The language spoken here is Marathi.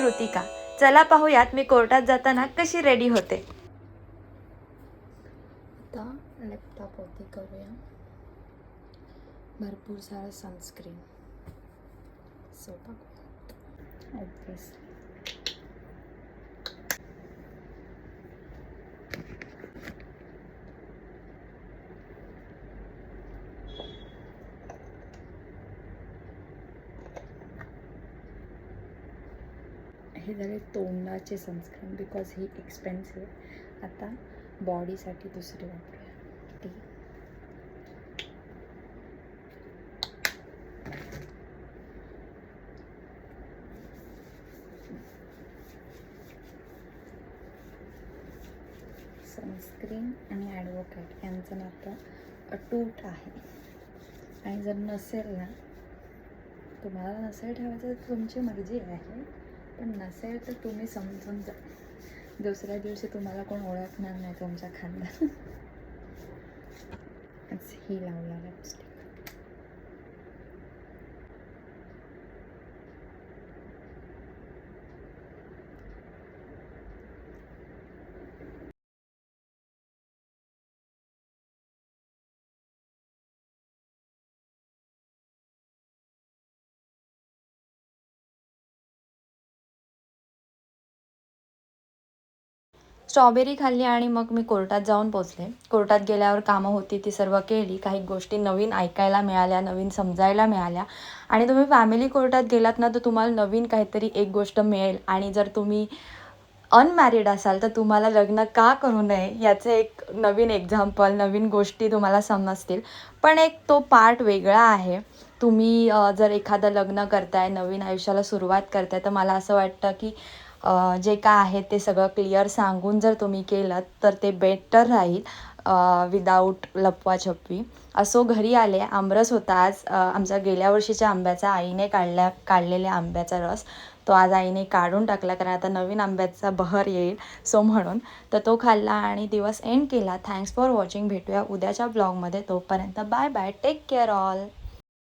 ऋतिका. चला पाहूयात मी कोर्टात जाताना कशी रेडी होते. आता लॅपटॉप वरती करूया. भरपूर सारा सनस्क्रीन. सो बघूयात. ऑब्वियसली हे झाले तोंडाचे सनस्क्रीन बिकॉज ही एक्सपेन्सिव्ह. आता बॉडीसाठी दुसरी वापरूया ती. सनस्क्रीन आणि ॲडव्होकेट यांचं नातं अटूट आहे. आणि जर नसेल ना, तुम्हाला नसेल ठेवायचं तर तुमची मर्जी आहे, पण नसेल तर तुम्ही समजून जा. दुसऱ्या दिवशी तुम्हाला कोण ओळखणार नाही तुमच्या खांद्यात. ही लावला लिपस्टिक. स्ट्रॉबेरी खाल्ली आणि मग मी कोर्टात जाऊन पोचले. कोर्टात गेल्यावर कामं होती ती सर्व केली. काही गोष्टी नवीन ऐकायला मिळाल्या, नवीन समजायला मिळाल्या. आणि तुम्ही फॅमिली कोर्टात गेलात ना, तर तुम्हाला नवीन काहीतरी एक गोष्ट मिळेल. आणि जर तुम्ही अनमॅरिड असाल तर तुम्हाला लग्न का करू नये याचं एक नवीन एक्झाम्पल, नवीन गोष्टी तुम्हाला समजतील. पण एक तो पार्ट वेगळा आहे. तुम्ही जर एखादं लग्न करताय, नवीन आयुष्याला सुरुवात करताय, तर मला असं वाटतं की जे काय आहे ते सगळं क्लिअर सांगून जर तुम्ही केलं तर ते बेटर राहील, विदाऊट लपवाछपवी. असो, घरी आले. आमरस होता आज. आमच्या गेल्या वर्षीच्या आंब्याचा आईने काढलेल्या आंब्याचा रस तो आज आईने काढून टाकला, कारण आता नवीन आंब्याचा बहर येईल सो म्हणून. तर तो खाल्ला आणि दिवस एंड केला. Thanks for watching. भेटूया उद्याच्या ब्लॉगमध्ये. तोपर्यंत bye bye. Take care all.